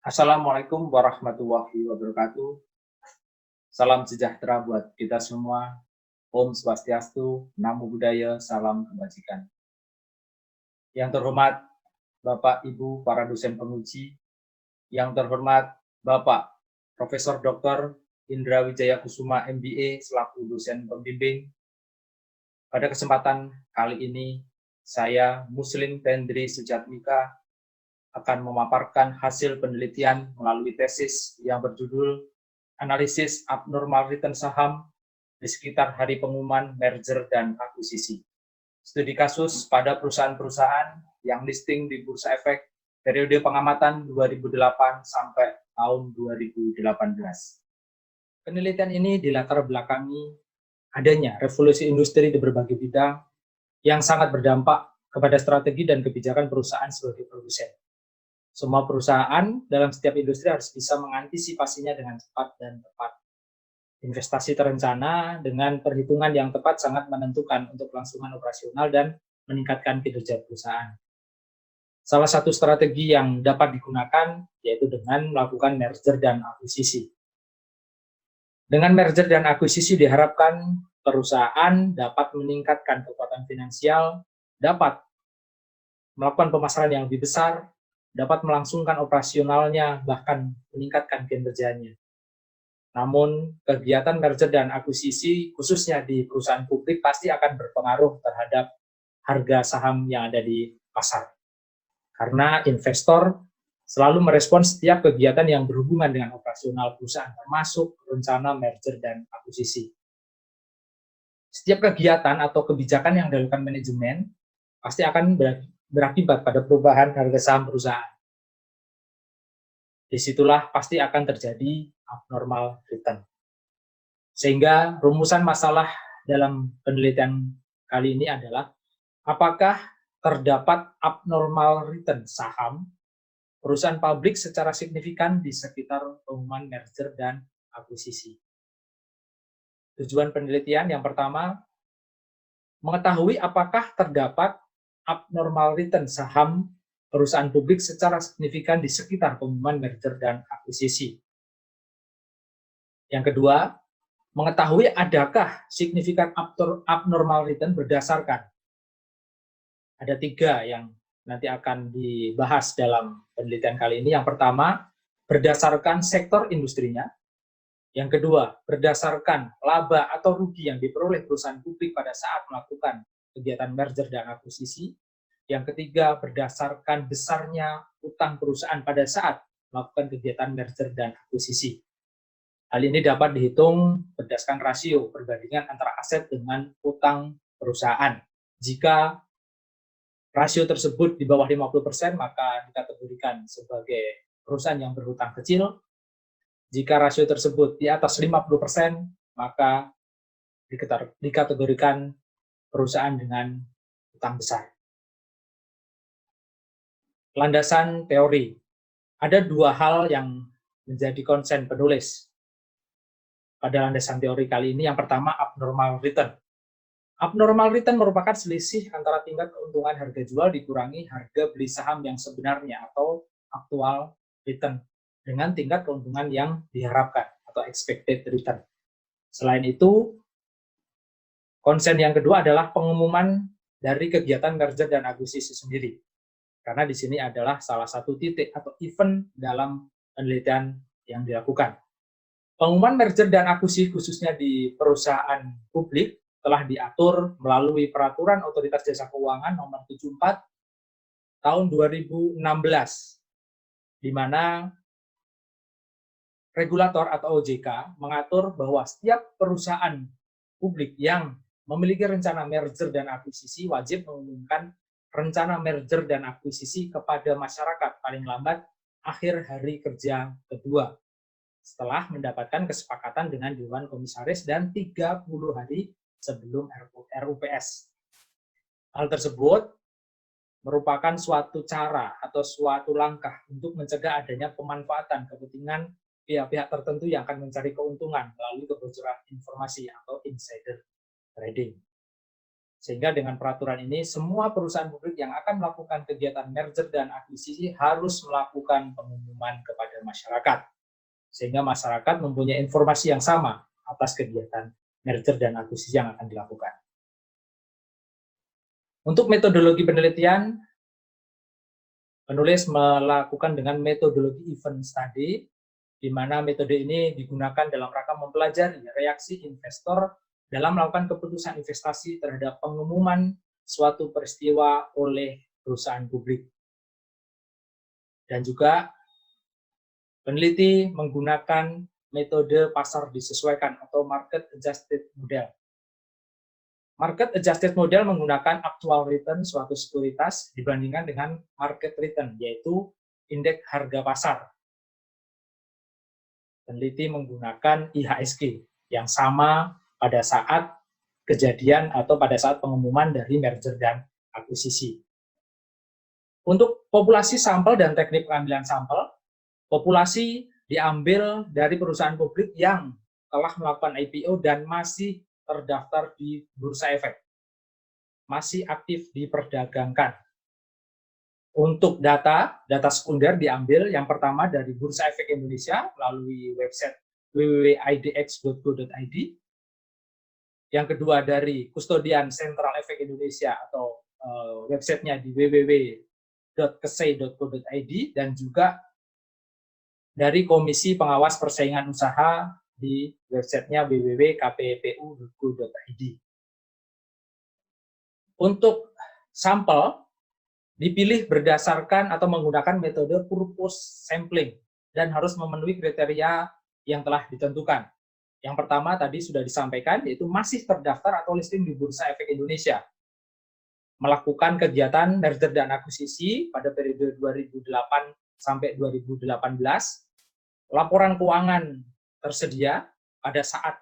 Assalamualaikum warahmatullahi wabarakatuh. Salam sejahtera buat kita semua. Om Swastiastu, Namo Buddhaya, salam kebajikan. Yang terhormat Bapak Ibu para dosen penguji, yang terhormat Bapak Profesor Dr. Indra Wijaya Kusuma MBA selaku dosen pembimbing. Pada kesempatan kali ini, saya Muslim Tendri Sujatmika akan memaparkan hasil penelitian melalui tesis yang berjudul Analisis Abnormal Return Saham di sekitar hari pengumuman merger dan akuisisi. Studi kasus pada perusahaan-perusahaan yang listing di Bursa Efek periode pengamatan 2008 sampai tahun 2018. Penelitian ini dilatar belakangi adanya revolusi industri di berbagai bidang yang sangat berdampak kepada strategi dan kebijakan perusahaan sebagai produsen. Semua perusahaan dalam setiap industri harus bisa mengantisipasinya dengan cepat dan tepat. Investasi terencana dengan perhitungan yang tepat sangat menentukan untuk kelangsungan operasional dan meningkatkan kinerja perusahaan. Salah satu strategi yang dapat digunakan yaitu dengan melakukan merger dan akuisisi. Dengan merger dan akuisisi diharapkan perusahaan dapat meningkatkan kekuatan finansial, dapat melakukan pemasaran yang lebih besar, dapat melangsungkan operasionalnya, bahkan meningkatkan kinerjanya. Namun, kegiatan merger dan akuisisi, khususnya di perusahaan publik, pasti akan berpengaruh terhadap harga saham yang ada di pasar. Karena investor selalu merespon setiap kegiatan yang berhubungan dengan operasional perusahaan, termasuk rencana merger dan akuisisi. Setiap kegiatan atau kebijakan yang dilakukan manajemen pasti akan berakibat pada perubahan harga saham perusahaan. Disitulah pasti akan terjadi abnormal return. Sehingga rumusan masalah dalam penelitian kali ini adalah apakah terdapat abnormal return saham perusahaan publik secara signifikan di sekitar pengumuman merger dan akuisisi. Tujuan penelitian yang pertama, mengetahui apakah terdapat abnormal return saham perusahaan publik secara signifikan di sekitar pengumuman merger dan akuisisi. Yang kedua, mengetahui adakah signifikan abnormal return berdasarkan. Ada 3 yang nanti akan dibahas dalam penelitian kali ini. Yang pertama, berdasarkan sektor industrinya. Yang kedua, berdasarkan laba atau rugi yang diperoleh perusahaan publik pada saat melakukan kegiatan merger dan akuisisi. Yang ketiga, berdasarkan besarnya utang perusahaan pada saat melakukan kegiatan merger dan akuisisi. Hal ini dapat dihitung berdasarkan rasio perbandingan antara aset dengan utang perusahaan. Jika rasio tersebut di bawah 50%, maka dikategorikan sebagai perusahaan yang berhutang kecil. Jika rasio tersebut di atas 50%, maka dikategorikan perusahaan dengan utang besar. Landasan teori. Ada 2 hal yang menjadi konsen penulis pada landasan teori kali ini. Yang pertama, abnormal return. Abnormal return merupakan selisih antara tingkat keuntungan harga jual dikurangi harga beli saham yang sebenarnya atau actual return dengan tingkat keuntungan yang diharapkan atau expected return. Selain itu, konsen yang kedua adalah pengumuman dari kegiatan merger dan akuisisi sendiri. Karena di sini adalah salah satu titik atau event dalam penelitian yang dilakukan. Pengumuman merger dan akuisisi khususnya di perusahaan publik telah diatur melalui Peraturan Otoritas Jasa Keuangan Nomor 74 tahun 2016, di mana regulator atau OJK mengatur bahwa setiap perusahaan publik yang memiliki rencana merger dan akuisisi wajib mengumumkan rencana merger dan akuisisi kepada masyarakat paling lambat akhir hari kerja kedua setelah mendapatkan kesepakatan dengan Dewan Komisaris dan 30 hari sebelum RUPS. Hal tersebut merupakan suatu cara atau suatu langkah untuk mencegah adanya pemanfaatan kepentingan pihak-pihak tertentu yang akan mencari keuntungan melalui kebocoran informasi atau insider trading. Sehingga dengan peraturan ini, semua perusahaan publik yang akan melakukan kegiatan merger dan akuisisi harus melakukan pengumuman kepada kepada masyarakat, sehingga masyarakat mempunyai informasi yang sama atas kegiatan merger dan akuisisi yang akan dilakukan. Untuk metodologi penelitian, penulis melakukan dengan metodologi event study, di mana metode ini digunakan dalam rangka mempelajari reaksi investor dalam melakukan keputusan investasi terhadap pengumuman suatu peristiwa oleh perusahaan publik. Dan juga peneliti menggunakan metode pasar disesuaikan atau market adjusted model. Market adjusted model menggunakan actual return suatu sekuritas dibandingkan dengan market return, yaitu indeks harga pasar. Peneliti menggunakan IHSG yang sama pada saat kejadian atau pada saat pengumuman dari merger dan akuisisi. Untuk populasi sampel dan teknik pengambilan sampel, populasi diambil dari perusahaan publik yang telah melakukan IPO dan masih terdaftar di Bursa Efek, masih aktif diperdagangkan. Untuk data sekunder diambil yang pertama dari Bursa Efek Indonesia melalui website www.idx.go.id, yang kedua dari Kustodian Sentral Efek Indonesia atau websitenya di www.kesei.co.id, dan juga dari Komisi Pengawas Persaingan Usaha di websitenya www.kppu.go.id. Untuk sampel dipilih berdasarkan atau menggunakan metode purpose sampling dan harus memenuhi kriteria yang telah ditentukan. Yang pertama tadi sudah disampaikan, yaitu masih terdaftar atau listing di Bursa Efek Indonesia, melakukan kegiatan merger dan akuisisi pada periode 2008 sampai 2018, laporan keuangan tersedia pada saat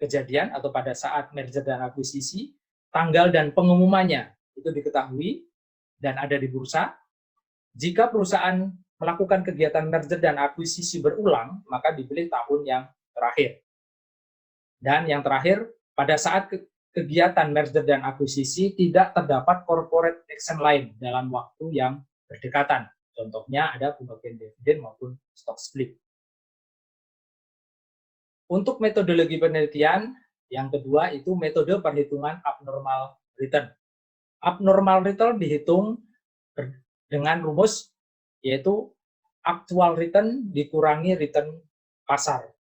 kejadian atau pada saat merger dan akuisisi, tanggal dan pengumumannya itu diketahui dan ada di bursa. Jika perusahaan melakukan kegiatan merger dan akuisisi berulang, maka dipilih tahun yang terakhir. Dan yang terakhir, pada saat kegiatan merger dan akuisisi tidak terdapat corporate action lain dalam waktu yang berdekatan. Contohnya ada pembagian dividen maupun stock split. Untuk metodologi penelitian, yang kedua itu metode perhitungan abnormal return. Abnormal return dihitung dengan rumus yaitu actual return dikurangi return pasar.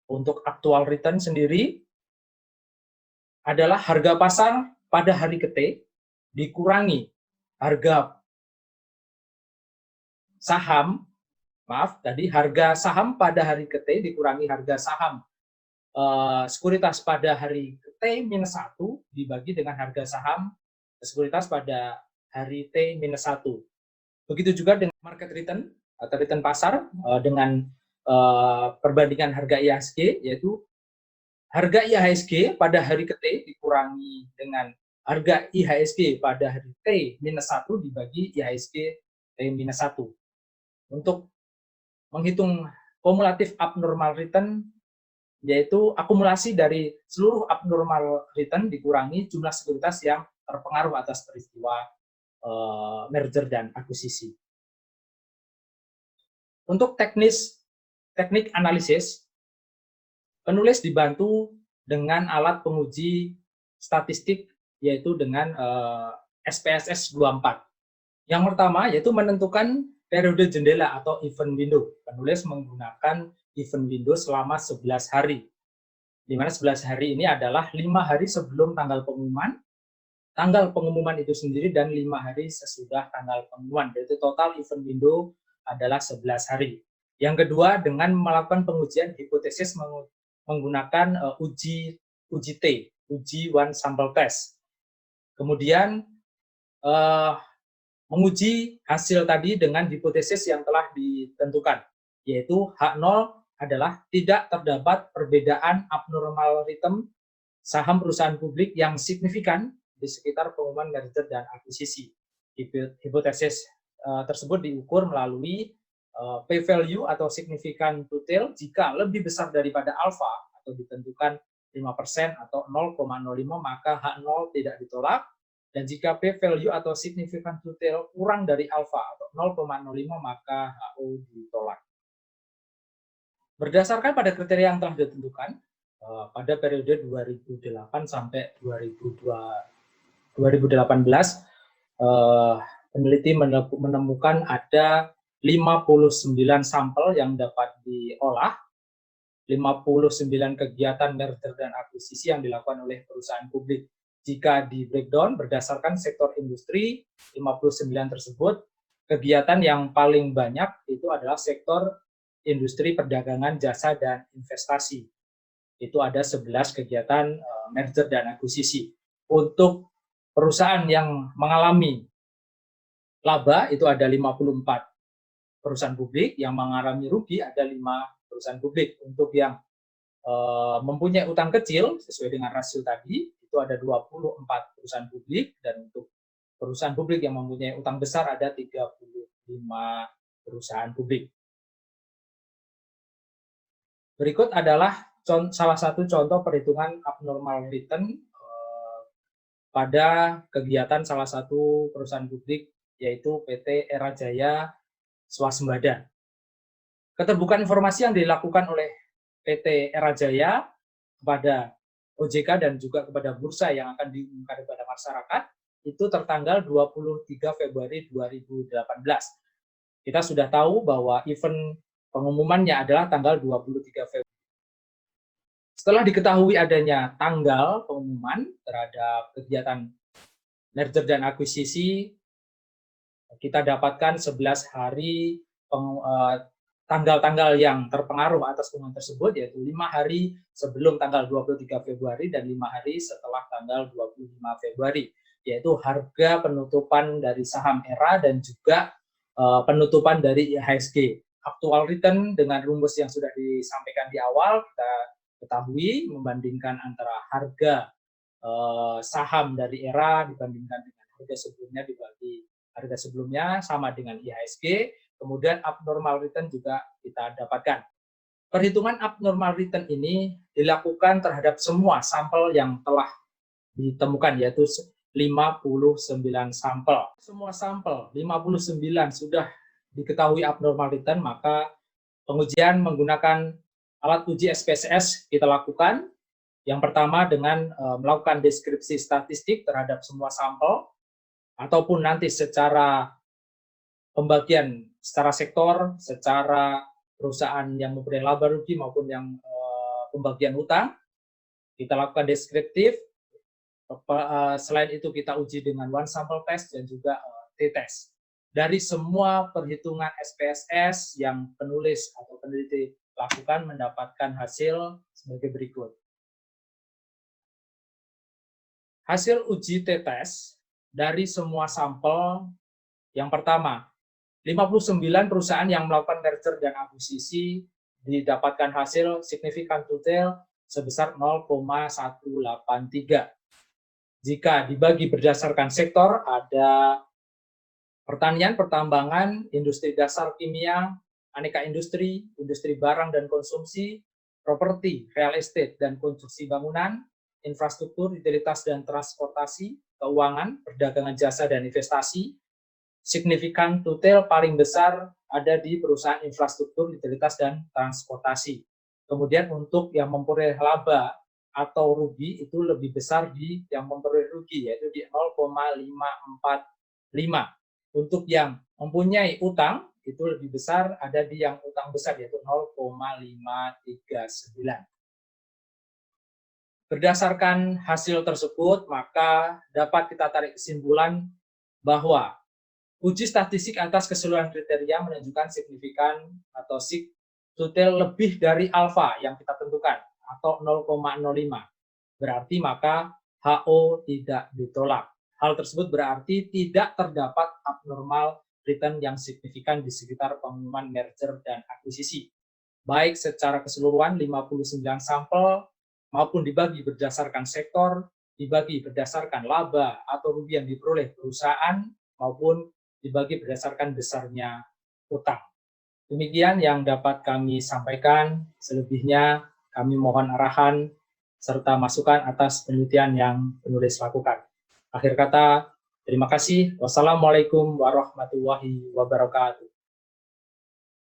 Untuk actual return sendiri adalah harga pasar pada hari T dikurangi harga saham, harga saham pada hari T dikurangi harga saham sekuritas pada hari T-1 dibagi dengan harga saham sekuritas pada hari T-1. Begitu juga dengan market return atau return pasar dengan perbandingan harga IHSG, yaitu harga IHSG pada hari T dikurangi dengan harga IHSG pada hari T-1 dibagi IHSG T-1. Untuk menghitung kumulatif abnormal return, yaitu akumulasi dari seluruh abnormal return dikurangi jumlah sekuritas yang terpengaruh atas peristiwa merger dan akuisisi. Untuk teknik analisis, penulis dibantu dengan alat penguji statistik, yaitu dengan SPSS 24. Yang pertama yaitu menentukan periode jendela atau event window. Penulis menggunakan event window selama 11 hari. Di mana 11 hari ini adalah 5 hari sebelum tanggal pengumuman itu sendiri, dan 5 hari sesudah tanggal pengumuman. Jadi total event window adalah 11 hari. Yang kedua, dengan melakukan pengujian hipotesis menggunakan uji one sample test. Kemudian menguji hasil tadi dengan hipotesis yang telah ditentukan, yaitu H0 adalah tidak terdapat perbedaan abnormal return saham perusahaan publik yang signifikan di sekitar pengumuman merger dan akuisisi. Hipotesis tersebut diukur melalui p-value atau signifikan to tail jika lebih besar daripada alfa atau ditentukan 5% atau 0,05, maka H0 tidak ditolak. Dan jika p-value atau significant to tail kurang dari alfa atau 0,05 maka HO ditolak. Berdasarkan pada kriteria yang telah ditentukan pada periode 2008 sampai 2018, peneliti menemukan ada 59 sampel yang dapat diolah, 59 kegiatan merger dan akuisisi yang dilakukan oleh perusahaan publik. Jika di breakdown berdasarkan sektor industri, 59 tersebut, kegiatan yang paling banyak itu adalah sektor industri perdagangan, jasa, dan investasi. Itu ada 11 kegiatan merger dan akuisisi. Untuk perusahaan yang mengalami laba itu ada 54 perusahaan publik, yang mengalami rugi ada 5 perusahaan publik. Untuk yang mempunyai utang kecil sesuai dengan rasio tadi, itu ada 24 perusahaan publik, dan untuk perusahaan publik yang mempunyai utang besar ada 35 perusahaan publik. Berikut adalah salah satu contoh perhitungan abnormal return pada kegiatan salah satu perusahaan publik, yaitu PT Era Jaya Swasembada. Keterbukaan informasi yang dilakukan oleh PT Era Jaya kepada OJK dan juga kepada bursa yang akan diumumkan kepada masyarakat itu tertanggal 23 Februari 2018. Kita sudah tahu bahwa event pengumumannya adalah tanggal 23 Februari. Setelah diketahui adanya tanggal pengumuman terhadap kegiatan merger dan akuisisi, kita dapatkan 11 hari tanggal-tanggal yang terpengaruh atas pengumuman tersebut, yaitu 5 hari sebelum tanggal 23 Februari dan 5 hari setelah tanggal 25 Februari, yaitu harga penutupan dari saham Era dan juga penutupan dari IHSG. Actual return dengan rumus yang sudah disampaikan di awal, kita ketahui membandingkan antara harga saham dari Era dibandingkan dengan harga sebelumnya dibagi harga sebelumnya sama dengan IHSG. Kemudian abnormal return juga kita dapatkan. Perhitungan abnormal return ini dilakukan terhadap semua sampel yang telah ditemukan, yaitu 59 sampel. Semua sampel 59 sudah diketahui abnormal return, maka pengujian menggunakan alat uji SPSS kita lakukan. Yang pertama dengan melakukan deskripsi statistik terhadap semua sampel, ataupun nanti secara pembagian secara sektor, secara perusahaan yang mempunyai laba rugi maupun yang pembagian utang, kita lakukan deskriptif. Selain itu kita uji dengan one sample test dan juga t-test. Dari semua perhitungan SPSS yang penulis atau peneliti lakukan mendapatkan hasil sebagai berikut. Hasil uji t-test dari semua sampel, yang pertama, 59 perusahaan yang melakukan merger dan akuisisi didapatkan hasil signifikan to tail sebesar 0,183. Jika dibagi berdasarkan sektor, ada pertanian, pertambangan, industri dasar kimia, aneka industri, industri barang dan konsumsi, properti, real estate dan konstruksi bangunan, infrastruktur, utilitas dan transportasi, keuangan, perdagangan jasa dan investasi. Signifikan to tail paling besar ada di perusahaan infrastruktur, utilitas, dan transportasi. Kemudian untuk yang memperoleh laba atau rugi itu lebih besar di yang memperoleh rugi, yaitu di 0,545. Untuk yang mempunyai utang itu lebih besar ada di yang utang besar, yaitu 0,539. Berdasarkan hasil tersebut, maka dapat kita tarik kesimpulan bahwa uji statistik atas keseluruhan kriteria menunjukkan signifikan atau sig to tail lebih dari alfa yang kita tentukan atau 0,05. Berarti maka HO tidak ditolak. Hal tersebut berarti tidak terdapat abnormal return yang signifikan di sekitar pengumuman merger dan akuisisi. Baik secara keseluruhan 59 sampel maupun dibagi berdasarkan sektor, dibagi berdasarkan laba atau rugi yang diperoleh perusahaan maupun dibagi berdasarkan besarnya utang. Demikian yang dapat kami sampaikan. Selebihnya kami mohon arahan serta masukan atas penelitian yang penulis lakukan. Akhir kata, terima kasih. Wassalamualaikum warahmatullahi wabarakatuh.